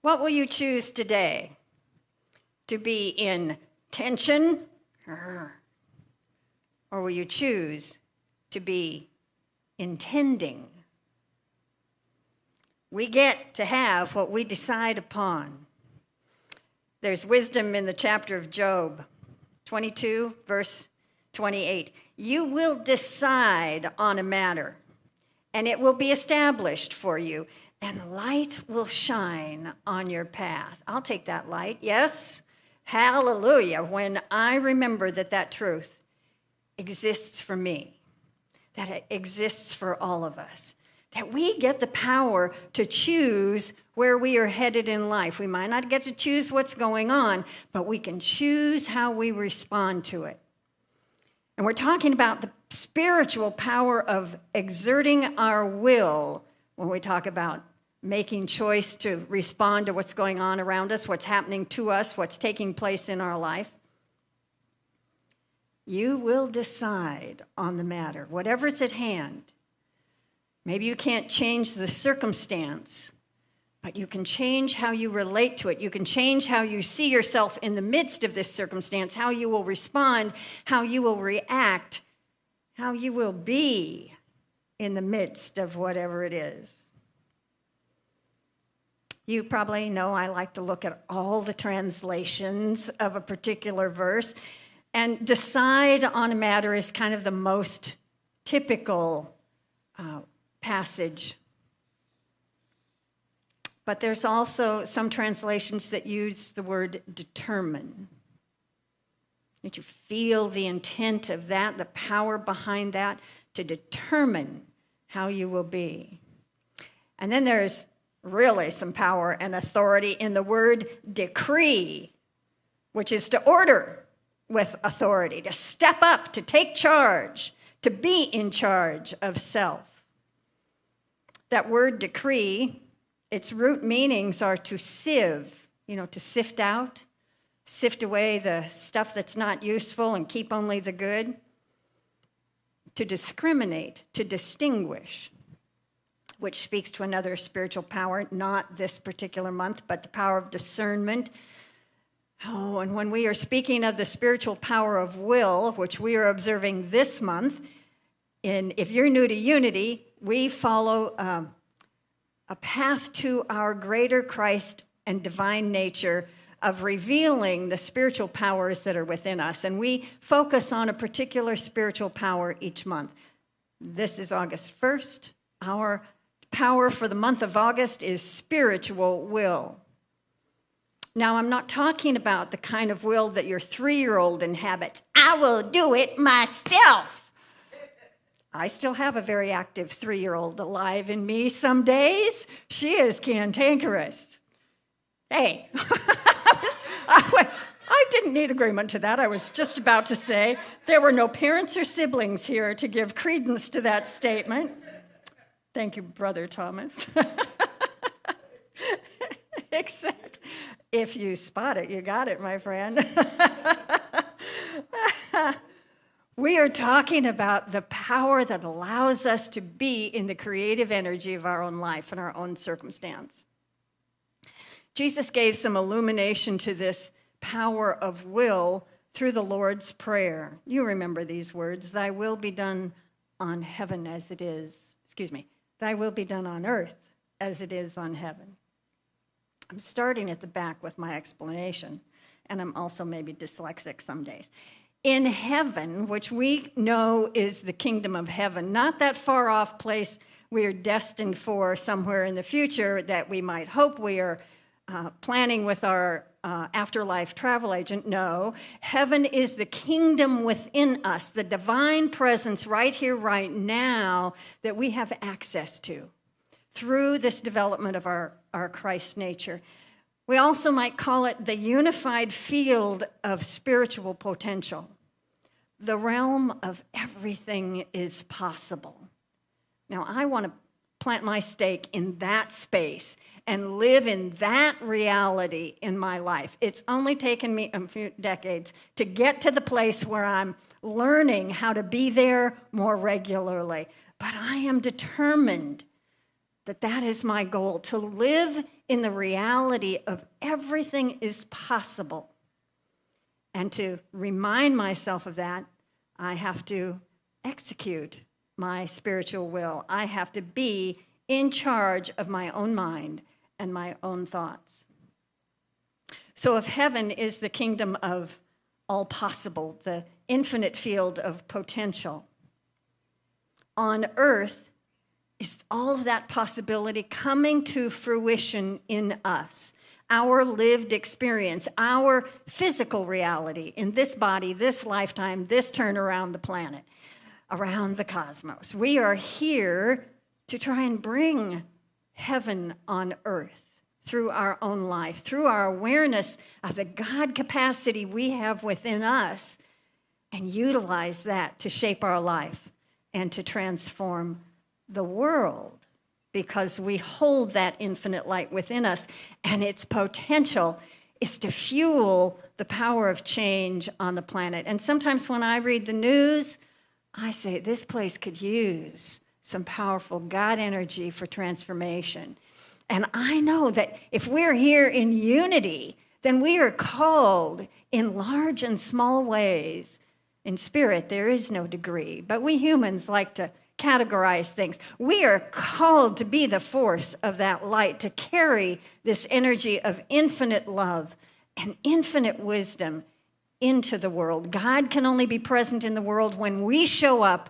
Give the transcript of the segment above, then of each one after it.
What will you choose today? To be in tension? Or will you choose to be intending? We get to have what we decide upon. There's wisdom in the chapter of Job, 22, verse 28. You will decide on a matter, and it will be established for you, and light will shine on your path. I'll take that light, yes. Hallelujah. When I remember that truth exists for me, that it exists for all of us, that we get the power to choose where we are headed in life. We might not get to choose what's going on, but we can choose how we respond to it. And we're talking about the spiritual power of exerting our will when we talk about making choice to respond to what's going on around us, what's happening to us, what's taking place in our life. You will decide on the matter, whatever's at hand. Maybe you can't change the circumstance, but you can change how you relate to it. You can change how you see yourself in the midst of this circumstance, how you will respond, how you will react, how you will be in the midst of whatever it is. You probably know I like to look at all the translations of a particular verse, and decide on a matter is kind of the most typical passage. But there's also some translations that use the word determine. That you feel the intent of that, the power behind that, to determine how you will be. And then there's really some power and authority in the word decree, which is to order with authority, to step up, to take charge, to be in charge of self. That word decree, its root meanings are to sieve, to sift out, sift away the stuff that's not useful and keep only the good. To discriminate, to distinguish, which speaks to another spiritual power, not this particular month, but the power of discernment. Oh, and when we are speaking of the spiritual power of will, which we are observing this month, if you're new to Unity, we follow a path to our greater Christ and divine nature of revealing the spiritual powers that are within us. And we focus on a particular spiritual power each month. This is August 1st. Our power for the month of August is spiritual will. Now, I'm not talking about the kind of will that your 3-year-old inhabits. I will do it myself. I still have a very active 3-year-old alive in me some days. She is cantankerous. Hey, I didn't need agreement to that. I was just about to say there were no parents or siblings here to give credence to that statement. Thank you, Brother Thomas. Except if you spot it, you got it, my friend. We are talking about the power that allows us to be in the creative energy of our own life and our own circumstance. Jesus gave some illumination to this power of will through the Lord's Prayer. You remember these words, thy will be done on heaven as it is, thy will be done on earth as it is on heaven. I'm starting at the back with my explanation, and I'm also maybe dyslexic some days. In heaven, which we know is the kingdom of heaven, not that far off place we are destined for somewhere in the future that we might hope we are planning with our afterlife travel agent. No, heaven is the kingdom within us, the divine presence right here, right now, that we have access to through this development of our Christ nature. We also might call it the unified field of spiritual potential. The realm of everything is possible. Now, I want to plant my stake in that space and live in that reality in my life. It's only taken me a few decades to get to the place where I'm learning how to be there more regularly. But I am determined that is my goal, to live in the reality of everything is possible. And to remind myself of that, I have to execute my spiritual will. I have to be in charge of my own mind and my own thoughts. So if heaven is the kingdom of all possible, the infinite field of potential, on earth is all of that possibility coming to fruition in us. Our lived experience, our physical reality in this body, this lifetime, this turn around the planet, around the cosmos. We are here to try and bring heaven on earth through our own life, through our awareness of the God capacity we have within us, and utilize that to shape our life and to transform the world, because we hold that infinite light within us, and its potential is to fuel the power of change on the planet. And sometimes when I read the news, I say, this place could use some powerful God energy for transformation. And I know that if we're here in unity, then we are called in large and small ways. In spirit, there is no degree, but we humans like to categorize things. We are called to be the force of that light, to carry this energy of infinite love and infinite wisdom into the world. God can only be present in the world when we show up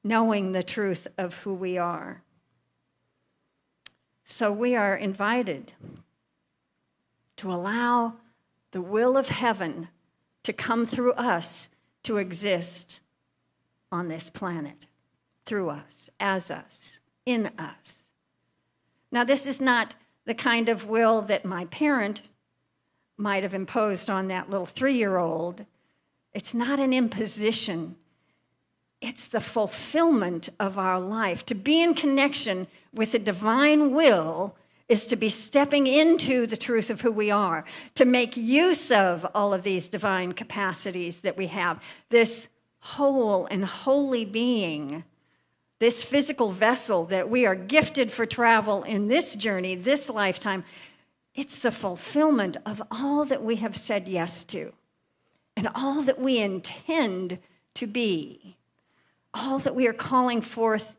knowing the truth of who we are. So we are invited to allow the will of heaven to come through us to exist on this planet, through us, as us, in us. Now, this is not the kind of will that my parent might have imposed on that little 3-year-old. It's not an imposition. It's the fulfillment of our life. To be in connection with the divine will is to be stepping into the truth of who we are, to make use of all of these divine capacities that we have, this whole and holy being, this physical vessel that we are gifted for travel in this journey, this lifetime. It's the fulfillment of all that we have said yes to and all that we intend to be, all that we are calling forth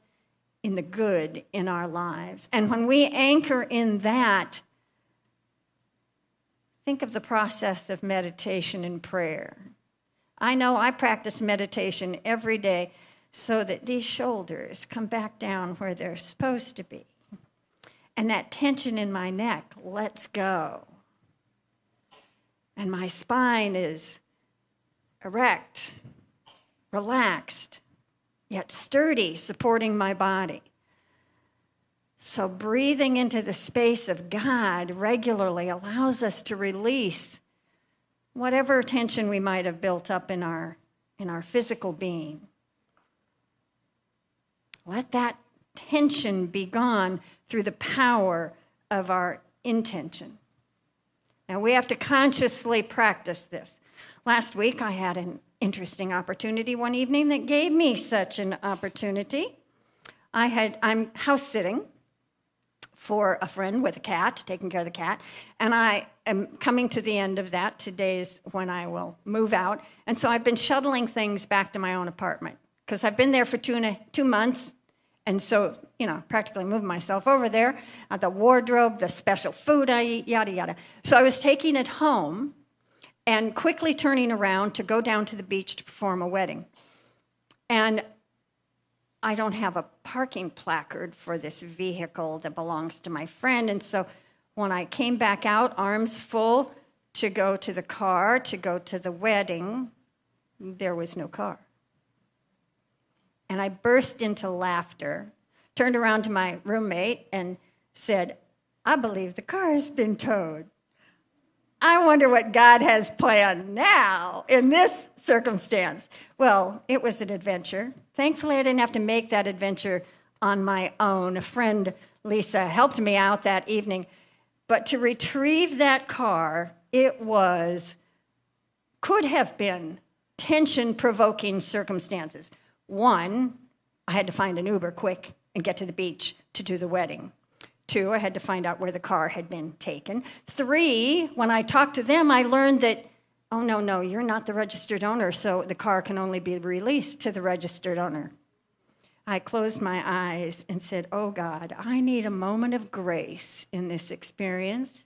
in the good in our lives. And when we anchor in that, think of the process of meditation and prayer. I know I practice meditation every day so that these shoulders come back down where they're supposed to be. And that tension in my neck lets go. And my spine is erect, relaxed, yet sturdy, supporting my body. So breathing into the space of God regularly allows us to release whatever tension we might have built up in our physical being. Let that tension be gone through the power of our intention. Now, we have to consciously practice this. Last week, I had an interesting opportunity one evening that gave me such an opportunity. I'm house sitting for a friend with a cat, taking care of the cat, and I am coming to the end of that. Today is when I will move out. And so I've been shuttling things back to my own apartment because I've been there for 2 months. And so, practically moving myself over there, the wardrobe, the special food I eat, yada, yada. So I was taking it home and quickly turning around to go down to the beach to perform a wedding. And I don't have a parking placard for this vehicle that belongs to my friend. And so when I came back out, arms full, to go to the car, to go to the wedding, there was no car. And I burst into laughter, turned around to my roommate and said, I believe the car has been towed. I wonder what God has planned now in this circumstance. Well, it was an adventure. Thankfully, I didn't have to make that adventure on my own. A friend, Lisa, helped me out that evening. But to retrieve that car, could have been tension-provoking circumstances. One, I had to find an Uber quick and get to the beach to do the wedding. 2, I had to find out where the car had been taken. 3, when I talked to them, I learned that, oh, no, you're not the registered owner, so the car can only be released to the registered owner. I closed my eyes and said, oh, God, I need a moment of grace in this experience.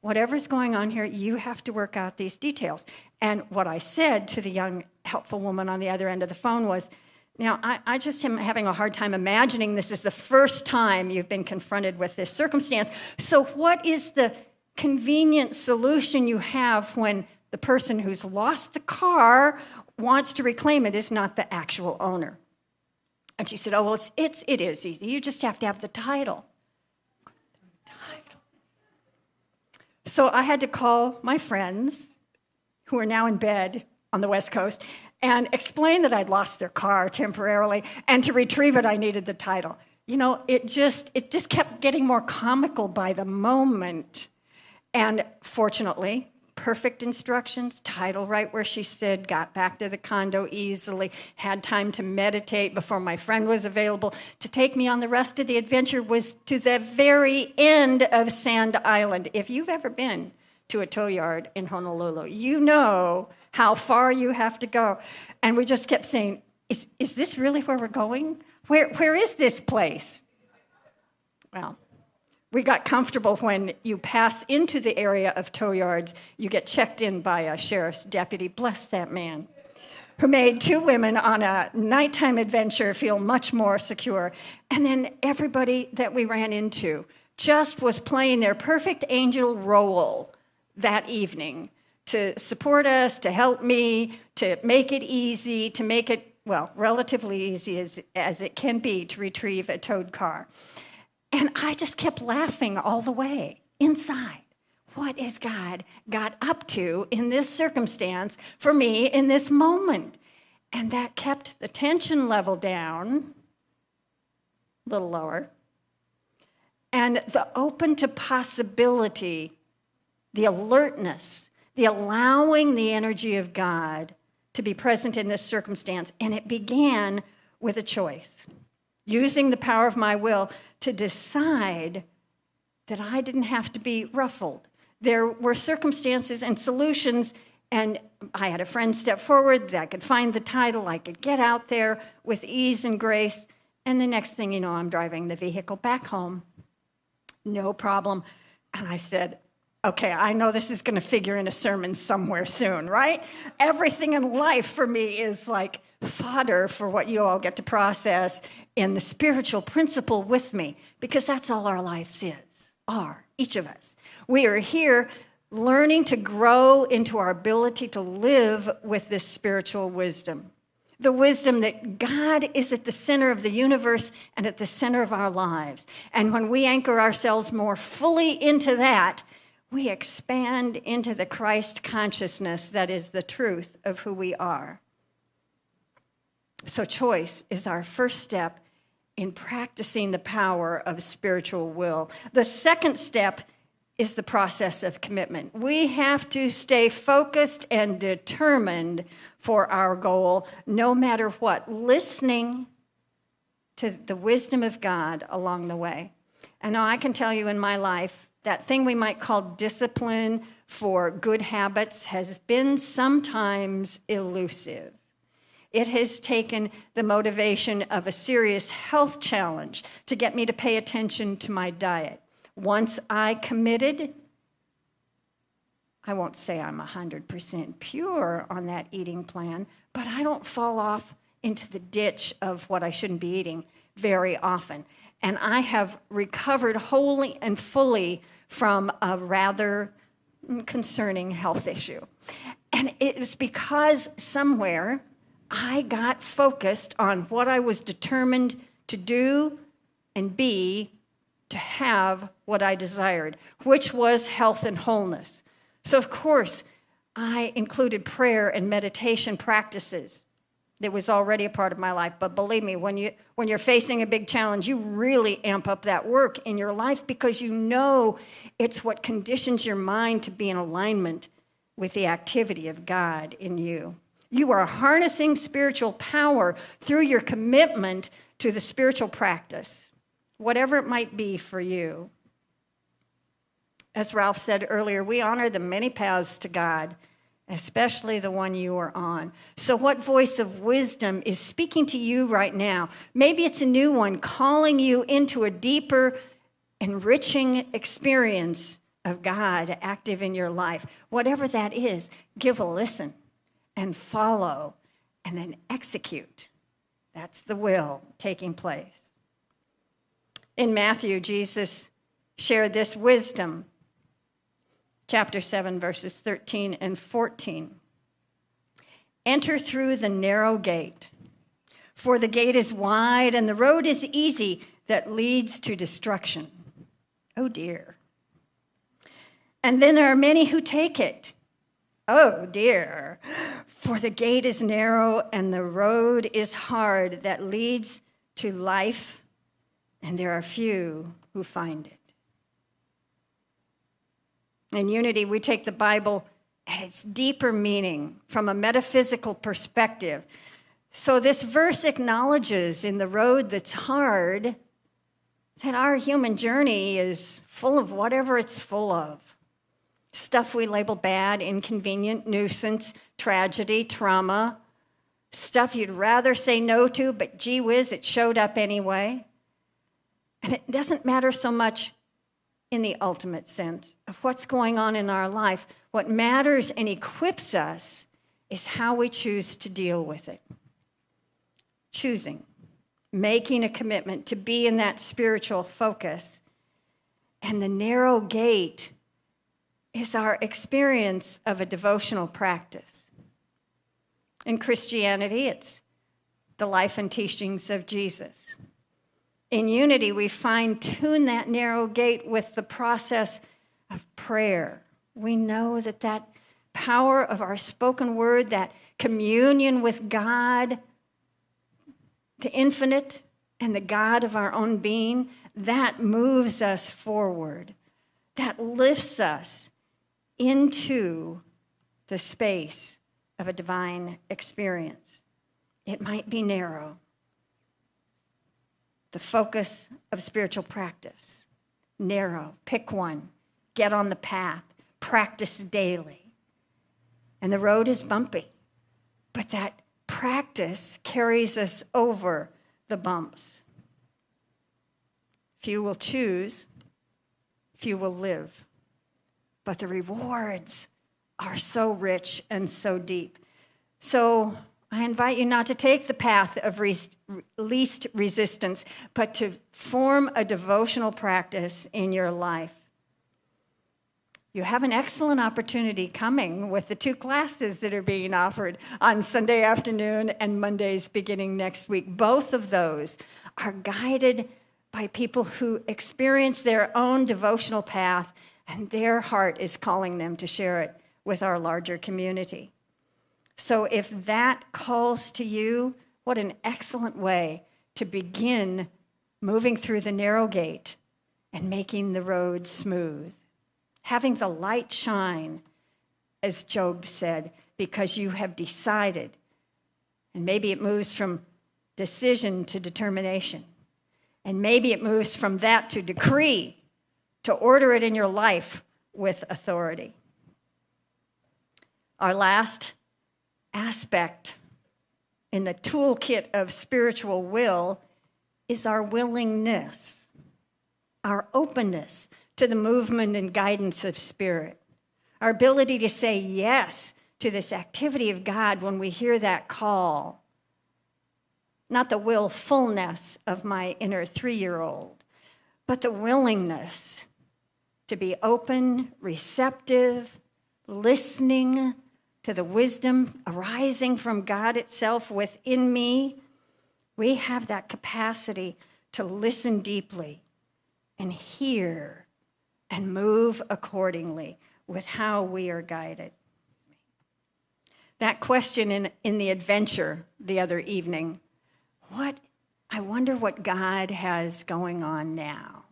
Whatever's going on here, you have to work out these details. And what I said to the young, helpful woman on the other end of the phone was, now, I just am having a hard time imagining this is the first time you've been confronted with this circumstance. So what is the convenient solution you have when the person who's lost the car wants to reclaim it is not the actual owner? And she said, oh, well, it is easy. You just have to have the title. So I had to call my friends, who are now in bed on the West Coast, and explain that I'd lost their car temporarily, and to retrieve it, I needed the title. You know, it just kept getting more comical by the moment. And fortunately, perfect instructions, title right where she said, got back to the condo easily, had time to meditate before my friend was available to take me on the rest of the adventure, was to the very end of Sand Island. If you've ever been to a tow yard in Honolulu, you know how far you have to go. And we just kept saying, is this really where we're going? Where is this place? Well, we got comfortable when you pass into the area of tow yards, you get checked in by a sheriff's deputy, bless that man, who made 2 women on a nighttime adventure feel much more secure. And then everybody that we ran into just was playing their perfect angel role that evening to support us, to help me, to make it easy, to make it, well, relatively easy as it can be to retrieve a towed car. And I just kept laughing all the way inside. What is God got up to in this circumstance for me in this moment? And that kept the tension level down, a little lower, and the open to possibility, the alertness, the allowing the energy of God to be present in this circumstance. And it began with a choice, using the power of my will to decide that I didn't have to be ruffled. There were circumstances and solutions, and I had a friend step forward, that I could find the title, I could get out there with ease and grace, and the next thing you know, I'm driving the vehicle back home. No problem. And I said, okay, I know this is going to figure in a sermon somewhere soon, right? Everything in life for me is like fodder for what you all get to process in the spiritual principle with me, because that's all our lives are, each of us. We are here learning to grow into our ability to live with this spiritual wisdom. The wisdom that God is at the center of the universe and at the center of our lives. And when we anchor ourselves more fully into that, we expand into the Christ consciousness that is the truth of who we are. So choice is our first step in practicing the power of spiritual will. The second step is the process of commitment. We have to stay focused and determined for our goal, no matter what, listening to the wisdom of God along the way. And now I can tell you in my life, that thing we might call discipline for good habits has been sometimes elusive. It has taken the motivation of a serious health challenge to get me to pay attention to my diet. Once I committed, I won't say I'm 100% pure on that eating plan, but I don't fall off into the ditch of what I shouldn't be eating very often. And I have recovered wholly and fully from a rather concerning health issue. And it was because somewhere I got focused on what I was determined to do and be to have what I desired, which was health and wholeness. So, of course, I included prayer and meditation practices. That was already a part of my life. But believe me, when you're facing a big challenge, you really amp up that work in your life because you know it's what conditions your mind to be in alignment with the activity of God in you. You are harnessing spiritual power through your commitment to the spiritual practice, whatever it might be for you. As Ralph said earlier, we honor the many paths to God, especially the one you are on. So what voice of wisdom is speaking to you right now? Maybe it's a new one calling you into a deeper, enriching experience of God active in your life. Whatever that is, give a listen and follow and then execute. That's the will taking place. In Matthew, Jesus shared this wisdom. Chapter 7, verses 13 and 14. Enter through the narrow gate, for the gate is wide and the road is easy that leads to destruction. Oh dear. And then there are many who take it. Oh dear. For the gate is narrow and the road is hard that leads to life, and there are few who find it. In Unity, we take the Bible at its deeper meaning from a metaphysical perspective. So this verse acknowledges in the road that's hard that our human journey is full of whatever it's full of. Stuff we label bad, inconvenient, nuisance, tragedy, trauma. Stuff you'd rather say no to, but gee whiz, it showed up anyway. And it doesn't matter so much in the ultimate sense of what's going on in our life. What matters and equips us is how we choose to deal with it. Choosing, making a commitment to be in that spiritual focus. And the narrow gate is our experience of a devotional practice. In Christianity, it's the life and teachings of Jesus. In Unity, we fine-tune that narrow gate with the process of prayer. We know that that power of our spoken word, that communion with God, the infinite and the God of our own being, that moves us forward. That lifts us into the space of a divine experience. It might be narrow. The focus of spiritual practice. Narrow. Pick one. Get on the path. Practice daily. And the road is bumpy. But that practice carries us over the bumps. Few will choose. Few will live. But the rewards are so rich and so deep. So I invite you not to take the path of least resistance, but to form a devotional practice in your life. You have an excellent opportunity coming with the 2 classes that are being offered on Sunday afternoon and Mondays beginning next week. Both of those are guided by people who experience their own devotional path, and their heart is calling them to share it with our larger community. So if that calls to you, what an excellent way to begin moving through the narrow gate and making the road smooth. Having the light shine, as Job said, because you have decided. And maybe it moves from decision to determination. And maybe it moves from that to decree, to order it in your life with authority. Our last aspect in the toolkit of spiritual will is our willingness, our openness to the movement and guidance of Spirit, our ability to say yes to this activity of God when we hear that call. Not the willfulness of my inner 3-year-old, but the willingness to be open, receptive, listening to the wisdom arising from God itself within me. We have that capacity to listen deeply and hear and move accordingly with how we are guided. That question in the adventure the other evening, I wonder what God has going on now.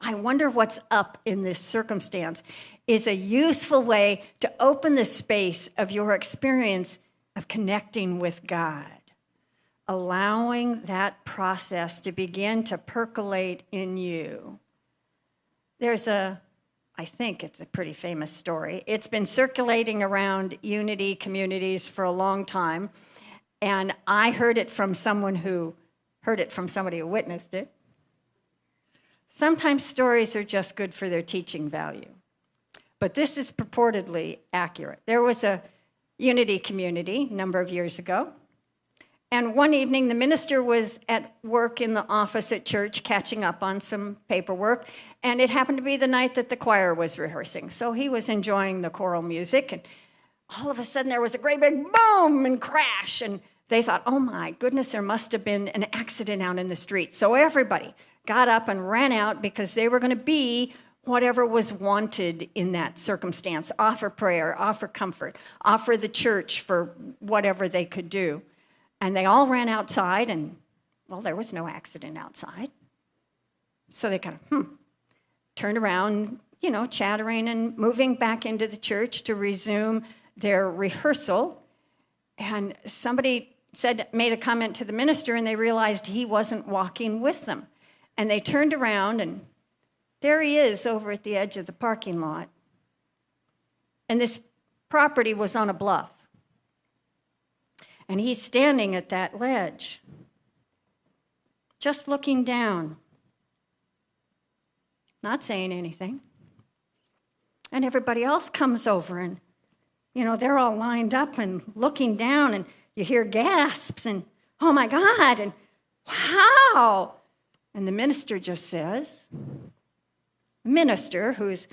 I wonder what's up in this circumstance, is a useful way to open the space of your experience of connecting with God, allowing that process to begin to percolate in you. There's a I think it's a pretty famous story. It's been circulating around Unity communities for a long time, and I heard it from somebody who witnessed it. Sometimes stories are just good for their teaching value, but this is purportedly accurate. There was a Unity community a number of years ago, and one evening the minister was at work in the office at church catching up on some paperwork, and it happened to be the night that the choir was rehearsing. So he was enjoying the choral music, and all of a sudden there was a great big boom and crash, and they thought, oh my goodness, there must have been an accident out in the street. So everybody got up and ran out because they were going to be whatever was wanted in that circumstance. Offer prayer, offer comfort, offer the church for whatever they could do. And they all ran outside, and, well, there was no accident outside. So they kind of, turned around, chattering and moving back into the church to resume their rehearsal. And somebody made a comment to the minister, and they realized he wasn't walking with them. And they turned around, and there he is over at the edge of the parking lot. And this property was on a bluff. And he's standing at that ledge, just looking down, not saying anything. And everybody else comes over, and, they're all lined up and looking down, and you hear gasps, and, oh my God, and wow. And the minister just says, the minister who's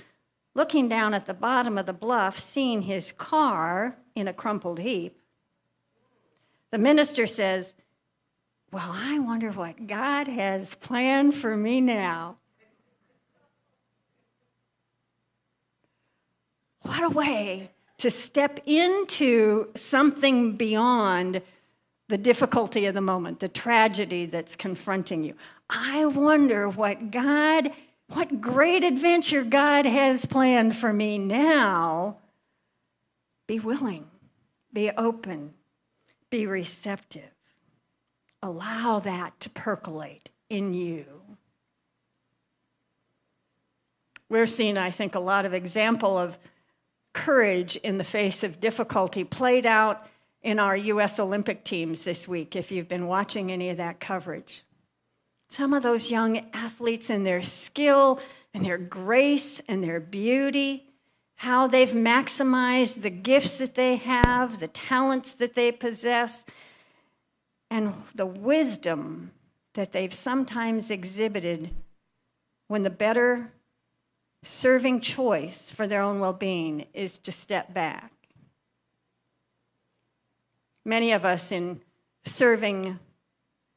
looking down at the bottom of the bluff, seeing his car in a crumpled heap, the minister says, well, I wonder what God has planned for me now. What a way to step into something beyond the difficulty of the moment, the tragedy that's confronting you. I wonder what great adventure God has planned for me now. Be willing, be open, be receptive. Allow that to percolate in you. We're seeing, I think, a lot of example of courage in the face of difficulty played out in our U.S. Olympic teams this week, if you've been watching any of that coverage. Some of those young athletes and their skill and their grace and their beauty, how they've maximized the gifts that they have, the talents that they possess, and the wisdom that they've sometimes exhibited when the better serving choice for their own well-being is to step back. Many of us in serving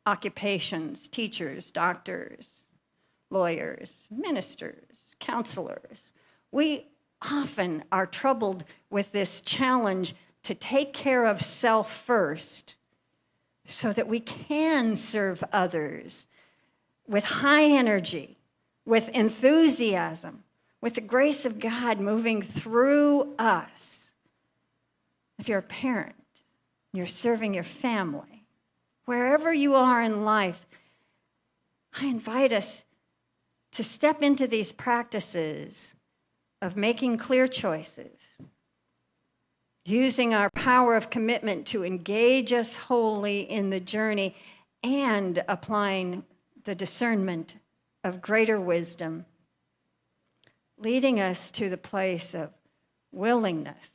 occupations, teachers, doctors, lawyers, ministers, counselors, we often are troubled with this challenge to take care of self first so that we can serve others with high energy, with enthusiasm, with the grace of God moving through us. If you're a parent, you're serving your family, wherever you are in life, I invite us to step into these practices of making clear choices, using our power of commitment to engage us wholly in the journey, and applying the discernment of greater wisdom, leading us to the place of willingness,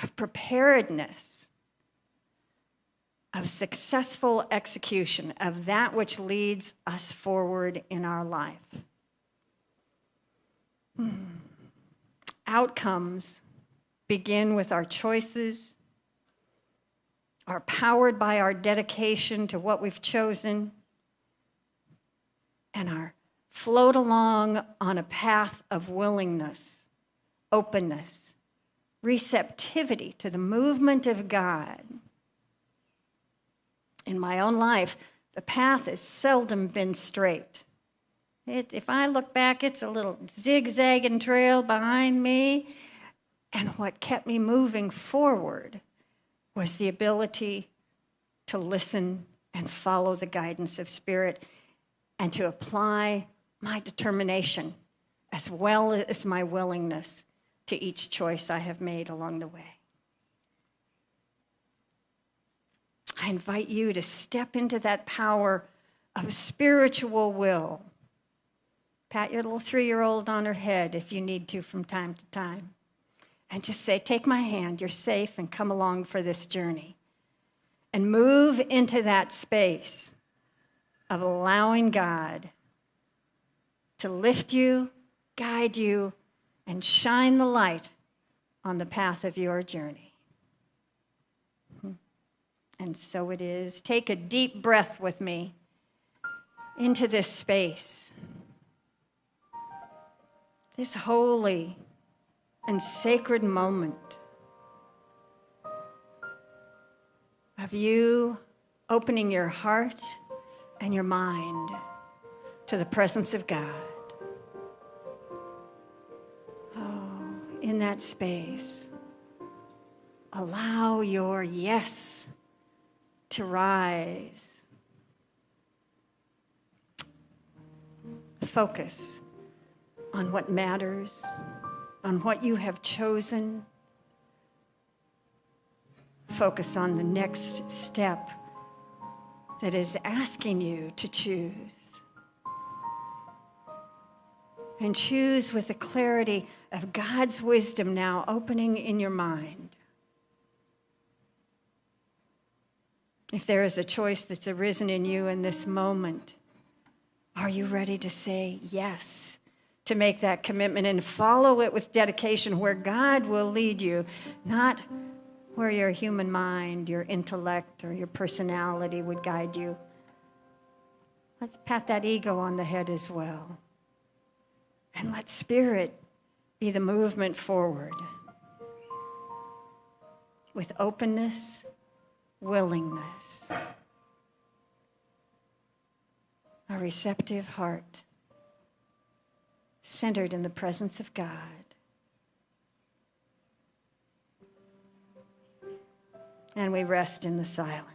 of preparedness, of successful execution of that which leads us forward in our life. Outcomes begin with our choices, are powered by our dedication to what we've chosen, and are float along on a path of willingness, openness, receptivity to the movement of God. In my own life, the path has seldom been straight. If I look back, it's a little zigzagging trail behind me. And what kept me moving forward was the ability to listen and follow the guidance of Spirit and to apply my determination as well as my willingness to each choice I have made along the way. I invite you to step into that power of spiritual will. Pat your little 3-year-old on her head if you need to from time to time. And just say, take my hand, you're safe, and come along for this journey. And move into that space of allowing God to lift you, guide you, and shine the light on the path of your journey. And so it is. Take a deep breath with me into this space, this holy and sacred moment of you opening your heart and your mind to the presence of God. Oh, in that space, allow your yes to rise. Focus on what matters, on what you have chosen. Focus on the next step that is asking you to choose. And choose with the clarity of God's wisdom now opening in your mind. If there is a choice that's arisen in you in this moment, are you ready to say yes, to make that commitment and follow it with dedication where God will lead you, not where your human mind, your intellect, or your personality would guide you? Let's pat that ego on the head as well. And let Spirit be the movement forward with openness, willingness, a receptive heart centered in the presence of God. And we rest in the silence.